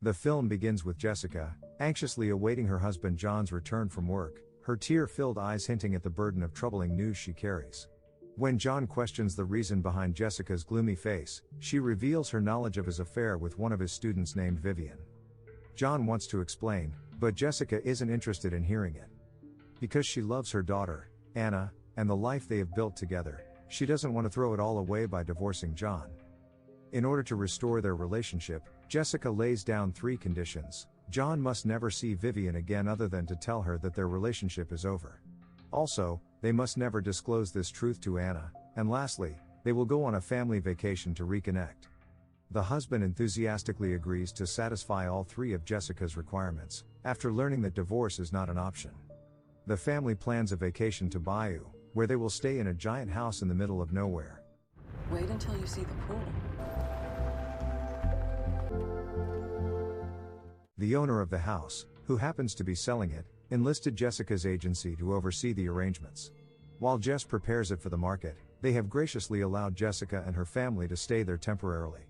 The film begins with Jessica, anxiously awaiting her husband John's return from work, her tear-filled eyes hinting at the burden of troubling news she carries. When John questions the reason behind Jessica's gloomy face, she reveals her knowledge of his affair with one of his students named Vivian. John wants to explain, but Jessica isn't interested in hearing it. Because she loves her daughter, Anna, and the life they have built together, she doesn't want to throw it all away by divorcing John. In order to restore their relationship, Jessica lays down 3 conditions. John must never see Vivian again other than to tell her that their relationship is over. Also, they must never disclose this truth to Anna, and lastly, they will go on a family vacation to reconnect. The husband enthusiastically agrees to satisfy all 3 of Jessica's requirements, after learning that divorce is not an option. The family plans a vacation to Bayou, where they will stay in a giant house in the middle of nowhere. Wait until you see the pool. The owner of the house, who happens to be selling it, enlisted Jessica's agency to oversee the arrangements. While Jess prepares it for the market, they have graciously allowed Jessica and her family to stay there temporarily.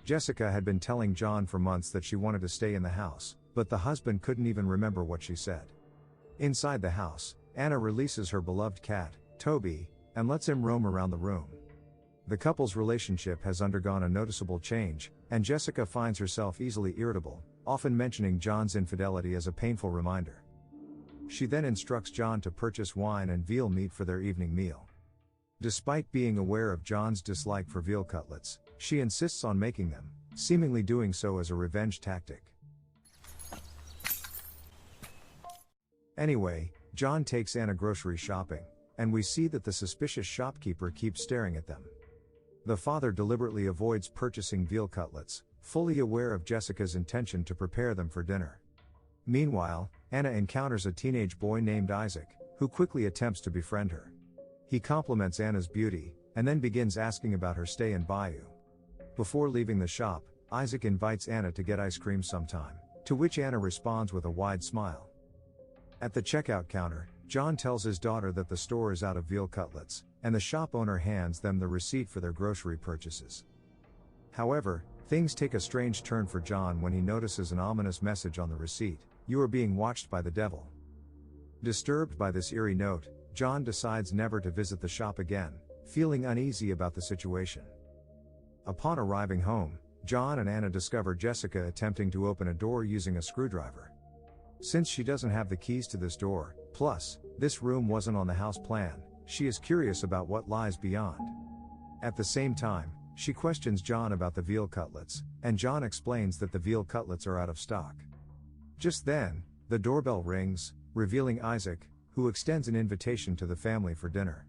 Jessica had been telling John for months that she wanted to stay in the house, but the husband couldn't even remember what she said. Inside the house, Anna releases her beloved cat, Toby, and lets him roam around the room. The couple's relationship has undergone a noticeable change, and Jessica finds herself easily irritable, often mentioning John's infidelity as a painful reminder. She then instructs John to purchase wine and veal meat for their evening meal. Despite being aware of John's dislike for veal cutlets, she insists on making them, seemingly doing so as a revenge tactic. Anyway, John takes Anna grocery shopping, and we see that the suspicious shopkeeper keeps staring at them. The father deliberately avoids purchasing veal cutlets, fully aware of Jessica's intention to prepare them for dinner. Meanwhile, Anna encounters a teenage boy named Isaac, who quickly attempts to befriend her. He compliments Anna's beauty, and then begins asking about her stay in Bayou. Before leaving the shop, Isaac invites Anna to get ice cream sometime, to which Anna responds with a wide smile. At the checkout counter, John tells his daughter that the store is out of veal cutlets, and the shop owner hands them the receipt for their grocery purchases. However, things take a strange turn for John when he notices an ominous message on the receipt: "You are being watched by the devil." Disturbed by this eerie note, John decides never to visit the shop again, feeling uneasy about the situation. Upon arriving home, John and Anna discover Jessica attempting to open a door using a screwdriver. Since she doesn't have the keys to this door, plus, this room wasn't on the house plan, she is curious about what lies beyond. At the same time, she questions John about the veal cutlets, and John explains that the veal cutlets are out of stock. Just then, the doorbell rings, revealing Isaac, who extends an invitation to the family for dinner.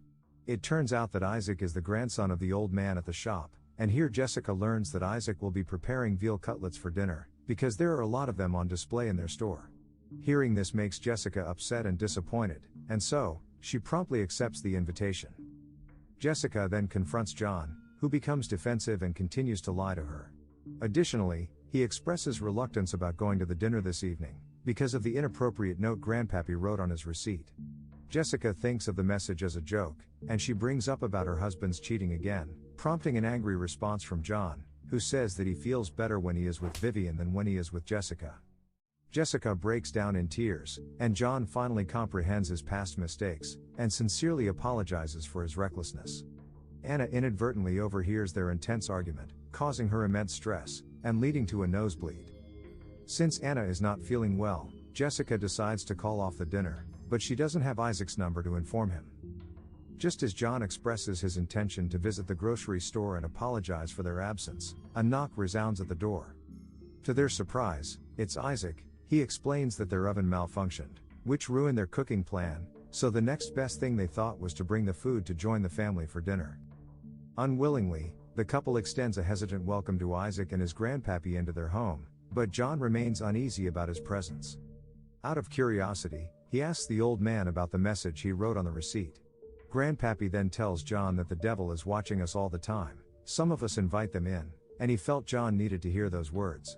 It turns out that Isaac is the grandson of the old man at the shop, and here Jessica learns that Isaac will be preparing veal cutlets for dinner, because there are a lot of them on display in their store. Hearing this makes Jessica upset and disappointed, and so, she promptly accepts the invitation. Jessica then confronts John, who becomes defensive and continues to lie to her. Additionally, he expresses reluctance about going to the dinner this evening, because of the inappropriate note Grandpappy wrote on his receipt. Jessica thinks of the message as a joke, and she brings up about her husband's cheating again, prompting an angry response from John, who says that he feels better when he is with Vivian than when he is with Jessica. Jessica breaks down in tears, and John finally comprehends his past mistakes, and sincerely apologizes for his recklessness. Anna inadvertently overhears their intense argument, causing her immense stress, and leading to a nosebleed. Since Anna is not feeling well, Jessica decides to call off the dinner, but she doesn't have Isaac's number to inform him. Just as John expresses his intention to visit the grocery store and apologize for their absence, a knock resounds at the door. To their surprise, it's Isaac. He explains that their oven malfunctioned, which ruined their cooking plan, so the next best thing they thought was to bring the food to join the family for dinner. Unwillingly, the couple extends a hesitant welcome to Isaac and his grandpappy into their home, but John remains uneasy about his presence. Out of curiosity, he asks the old man about the message he wrote on the receipt. Grandpappy then tells John that the devil is watching us all the time, some of us invite them in, and he felt John needed to hear those words.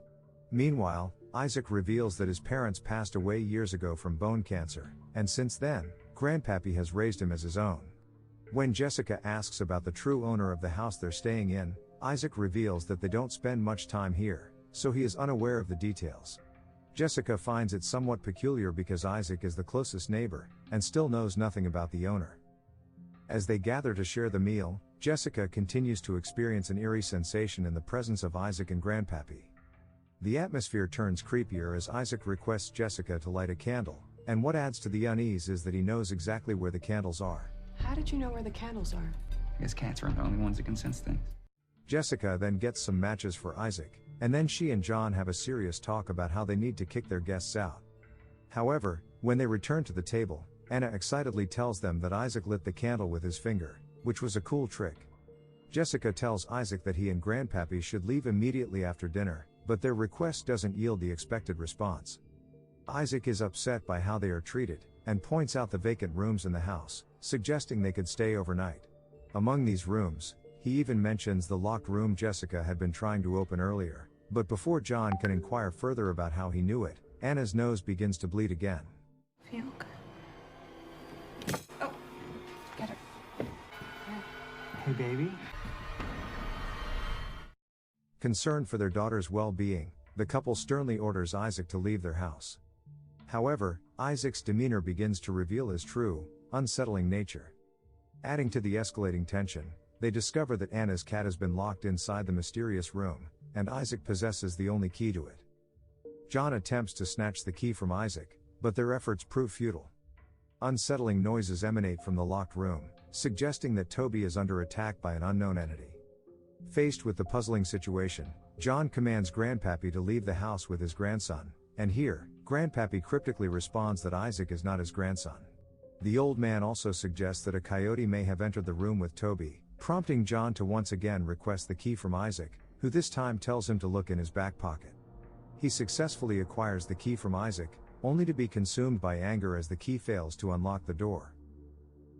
Meanwhile, Isaac reveals that his parents passed away years ago from bone cancer, and since then, Grandpappy has raised him as his own. When Jessica asks about the true owner of the house they're staying in, Isaac reveals that they don't spend much time here, so he is unaware of the details. Jessica finds it somewhat peculiar because Isaac is the closest neighbor, and still knows nothing about the owner. As they gather to share the meal, Jessica continues to experience an eerie sensation in the presence of Isaac and Grandpappy. The atmosphere turns creepier as Isaac requests Jessica to light a candle, and what adds to the unease is that he knows exactly where the candles are. How did you know where the candles are? I guess cats aren't the only ones that can sense things. Jessica then gets some matches for Isaac, and then she and John have a serious talk about how they need to kick their guests out. However, when they return to the table, Anna excitedly tells them that Isaac lit the candle with his finger, which was a cool trick. Jessica tells Isaac that he and Grandpappy should leave immediately after dinner, but their request doesn't yield the expected response. Isaac is upset by how they are treated, and points out the vacant rooms in the house, suggesting they could stay overnight. Among these rooms, he even mentions the locked room Jessica had been trying to open earlier, but before John can inquire further about how he knew it, Anna's nose begins to bleed again. Feel good. Oh, get her. Hey, baby. Concerned for their daughter's well-being, the couple sternly orders Isaac to leave their house. However, Isaac's demeanor begins to reveal his true, unsettling nature. Adding to the escalating tension, they discover that Anna's cat has been locked inside the mysterious room, and Isaac possesses the only key to it. John attempts to snatch the key from Isaac, but their efforts prove futile. Unsettling noises emanate from the locked room, suggesting that Toby is under attack by an unknown entity. Faced with the puzzling situation, John commands Grandpappy to leave the house with his grandson, and here, Grandpappy cryptically responds that Isaac is not his grandson. The old man also suggests that a coyote may have entered the room with Toby, prompting John to once again request the key from Isaac, who this time tells him to look in his back pocket. He successfully acquires the key from Isaac, only to be consumed by anger as the key fails to unlock the door.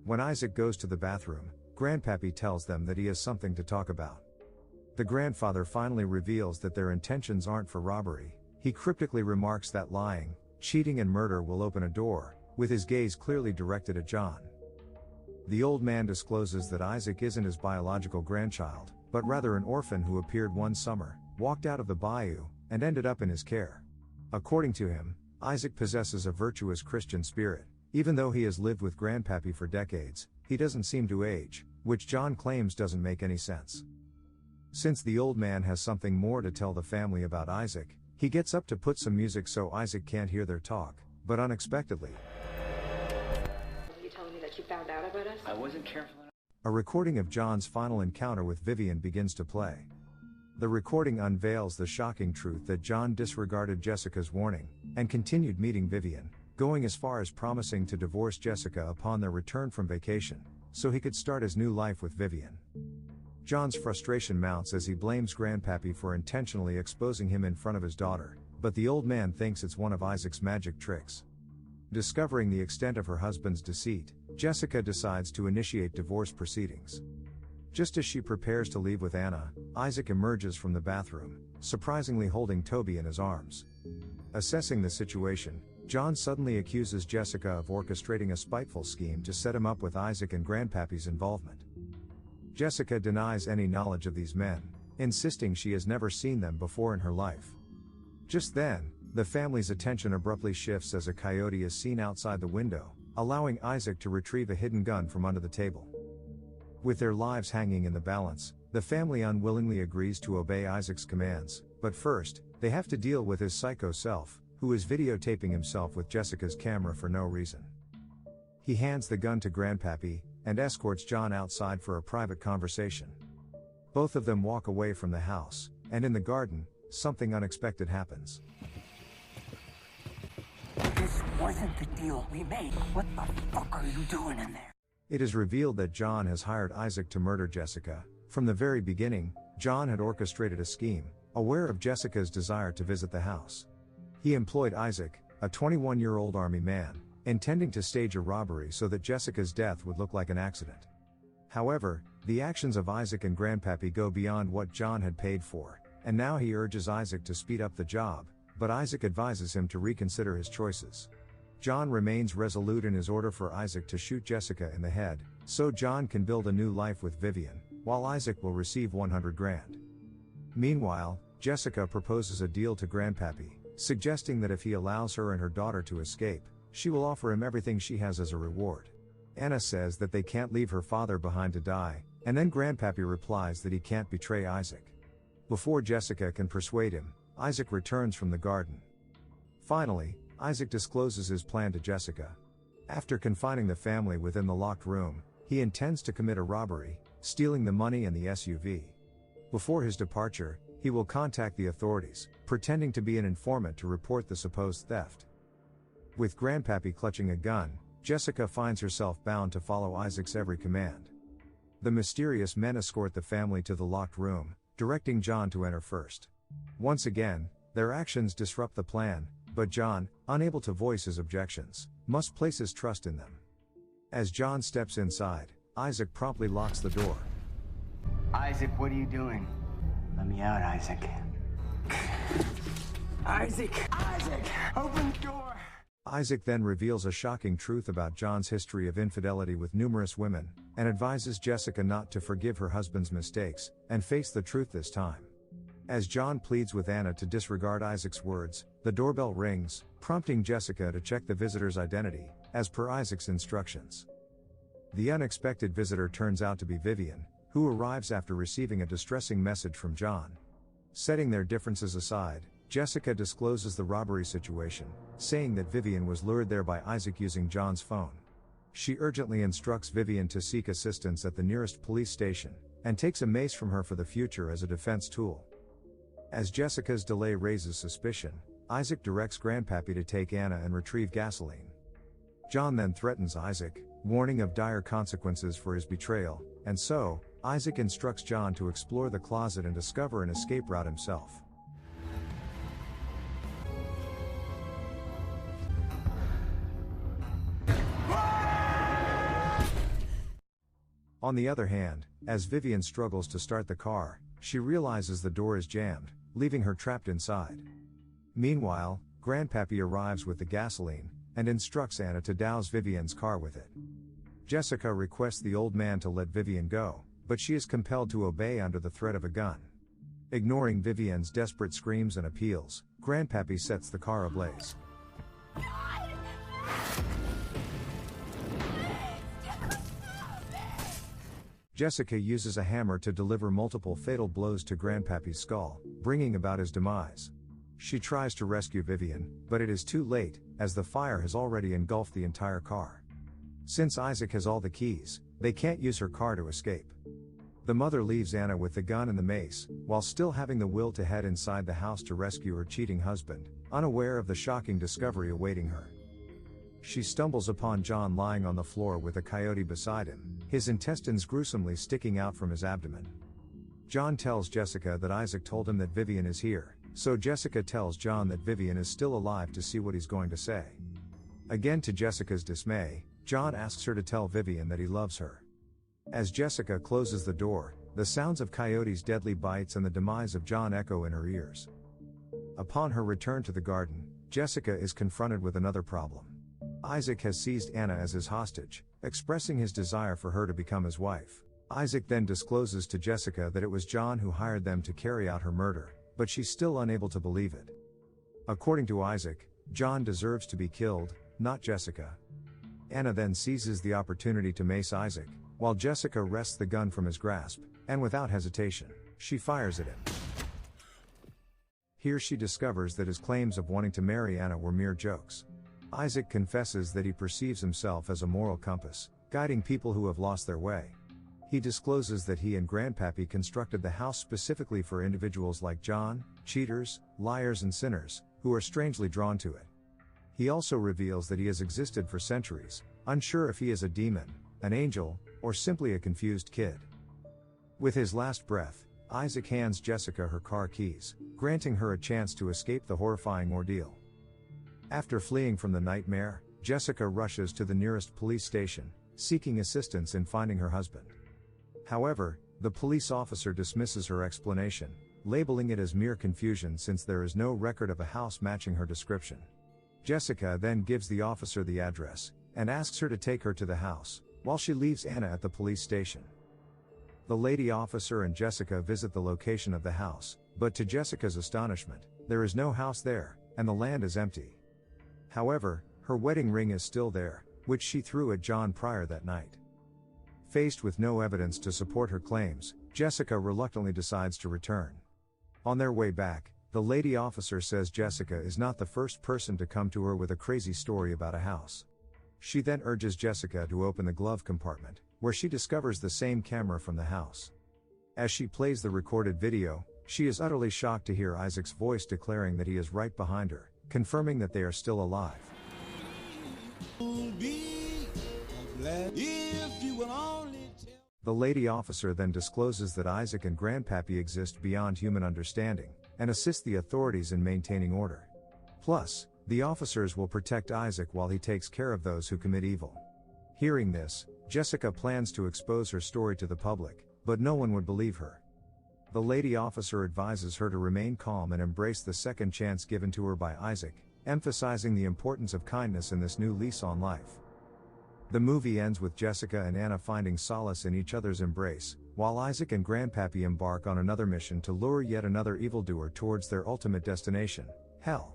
When Isaac goes to the bathroom, Grandpappy tells them that he has something to talk about. The grandfather finally reveals that their intentions aren't for robbery. He cryptically remarks that lying, cheating and murder will open a door, with his gaze clearly directed at John. The old man discloses that Isaac isn't his biological grandchild, but rather an orphan who appeared one summer, walked out of the bayou, and ended up in his care. According to him, Isaac possesses a virtuous Christian spirit. Even though he has lived with Grandpappy for decades, he doesn't seem to age, which John claims doesn't make any sense. Since the old man has something more to tell the family about Isaac, he gets up to put some music so Isaac can't hear their talk, but unexpectedly, Are you telling me that you found out about us? I wasn't careful enough. a recording of John's final encounter with Vivian begins to play. The recording unveils the shocking truth that John disregarded Jessica's warning, and continued meeting Vivian, going as far as promising to divorce Jessica upon their return from vacation, so he could start his new life with Vivian. John's frustration mounts as he blames Grandpappy for intentionally exposing him in front of his daughter, but the old man thinks it's one of Isaac's magic tricks. Discovering the extent of her husband's deceit, Jessica decides to initiate divorce proceedings. Just as she prepares to leave with Anna, Isaac emerges from the bathroom, surprisingly holding Toby in his arms. Assessing the situation, John suddenly accuses Jessica of orchestrating a spiteful scheme to set him up with Isaac and Grandpappy's involvement. Jessica denies any knowledge of these men, insisting she has never seen them before in her life. Just then, the family's attention abruptly shifts as a coyote is seen outside the window, allowing Isaac to retrieve a hidden gun from under the table. With their lives hanging in the balance, the family unwillingly agrees to obey Isaac's commands, but first, they have to deal with his psycho self, who is videotaping himself with Jessica's camera for no reason. He hands the gun to Grandpappy, and escorts John outside for a private conversation. Both of them walk away from the house, and in the garden, something unexpected happens. This wasn't the deal we made. What the fuck are you doing in there? It is revealed that John has hired Isaac to murder Jessica. From the very beginning, John had orchestrated a scheme, aware of Jessica's desire to visit the house. He employed Isaac, a 21-year-old army man, intending to stage a robbery so that Jessica's death would look like an accident. However, the actions of Isaac and Grandpappy go beyond what John had paid for, and now he urges Isaac to speed up the job, but Isaac advises him to reconsider his choices. John remains resolute in his order for Isaac to shoot Jessica in the head, so John can build a new life with Vivian, while Isaac will receive $100,000. Meanwhile, Jessica proposes a deal to Grandpappy, suggesting that if he allows her and her daughter to escape, she will offer him everything she has as a reward. Anna says that they can't leave her father behind to die, and then Grandpappy replies that he can't betray Isaac. Before Jessica can persuade him, Isaac returns from the garden. Finally, Isaac discloses his plan to Jessica. After confining the family within the locked room, he intends to commit a robbery, stealing the money and the SUV. Before his departure, he will contact the authorities, pretending to be an informant to report the supposed theft. With Grandpappy clutching a gun, Jessica finds herself bound to follow Isaac's every command. The mysterious men escort the family to the locked room, directing John to enter first. Once again, their actions disrupt the plan, but John, unable to voice his objections, must place his trust in them. As John steps inside, Isaac promptly locks the door. Isaac, what are you doing? Let me out, Isaac. Isaac! Isaac! Open the door! Isaac then reveals a shocking truth about John's history of infidelity with numerous women, and advises Jessica not to forgive her husband's mistakes, and face the truth this time. As John pleads with Anna to disregard Isaac's words, the doorbell rings, prompting Jessica to check the visitor's identity, as per Isaac's instructions. The unexpected visitor turns out to be Vivian, who arrives after receiving a distressing message from John. Setting their differences aside, Jessica discloses the robbery situation, saying that Vivian was lured there by Isaac using John's phone. She urgently instructs Vivian to seek assistance at the nearest police station, and takes a mace from her for the future as a defense tool. As Jessica's delay raises suspicion, Isaac directs Grandpappy to take Anna and retrieve gasoline. John then threatens Isaac, warning of dire consequences for his betrayal, and so, Isaac instructs John to explore the closet and discover an escape route himself. On the other hand, as Vivian struggles to start the car, she realizes the door is jammed, leaving her trapped inside. Meanwhile, Grandpappy arrives with the gasoline, and instructs Anna to douse Vivian's car with it. Jessica requests the old man to let Vivian go, but she is compelled to obey under the threat of a gun. Ignoring Vivian's desperate screams and appeals, Grandpappy sets the car ablaze. Jessica uses a hammer to deliver multiple fatal blows to Grandpappy's skull, bringing about his demise. She tries to rescue Vivian, but it is too late, as the fire has already engulfed the entire car. Since Isaac has all the keys, they can't use her car to escape. The mother leaves Anna with the gun and the mace, while still having the will to head inside the house to rescue her cheating husband, unaware of the shocking discovery awaiting her. She stumbles upon John lying on the floor with a coyote beside him, his intestines gruesomely sticking out from his abdomen. John tells Jessica that Isaac told him that Vivian is here, so Jessica tells John that Vivian is still alive to see what he's going to say. Again to Jessica's dismay, John asks her to tell Vivian that he loves her. As Jessica closes the door, the sounds of Coyote's deadly bites and the demise of John echo in her ears. Upon her return to the garden, Jessica is confronted with another problem. Isaac has seized Anna as his hostage, expressing his desire for her to become his wife. Isaac then discloses to Jessica that it was John who hired them to carry out her murder, but she's still unable to believe it. According to Isaac, John deserves to be killed, not Jessica. Anna then seizes the opportunity to mace Isaac, while Jessica wrests the gun from his grasp, and without hesitation, she fires at him. Here she discovers that his claims of wanting to marry Anna were mere jokes. Isaac confesses that he perceives himself as a moral compass, guiding people who have lost their way. He discloses that he and Grandpappy constructed the house specifically for individuals like John, cheaters, liars and sinners, who are strangely drawn to it. He also reveals that he has existed for centuries, unsure if he is a demon, an angel, or simply a confused kid. With his last breath, Isaac hands Jessica her car keys, granting her a chance to escape the horrifying ordeal. After fleeing from the nightmare, Jessica rushes to the nearest police station, seeking assistance in finding her husband. However, the police officer dismisses her explanation, labeling it as mere confusion since there is no record of a house matching her description. Jessica then gives the officer the address, and asks her to take her to the house, while she leaves Anna at the police station. The lady officer and Jessica visit the location of the house, but to Jessica's astonishment, there is no house there, and the land is empty. However, her wedding ring is still there, which she threw at John prior that night. Faced with no evidence to support her claims, Jessica reluctantly decides to return. On their way back, the lady officer says Jessica is not the first person to come to her with a crazy story about a house. She then urges Jessica to open the glove compartment, where she discovers the same camera from the house. As she plays the recorded video, she is utterly shocked to hear Isaac's voice declaring that he is right behind her, confirming that they are still alive. The lady officer then discloses that Isaac and Grandpappy exist beyond human understanding, and assist the authorities in maintaining order. Plus, the officers will protect Isaac while he takes care of those who commit evil. Hearing this, Jessica plans to expose her story to the public, but no one would believe her. The lady officer advises her to remain calm and embrace the second chance given to her by Isaac, emphasizing the importance of kindness in this new lease on life. The movie ends with Jessica and Anna finding solace in each other's embrace, while Isaac and Grandpappy embark on another mission to lure yet another evildoer towards their ultimate destination, hell.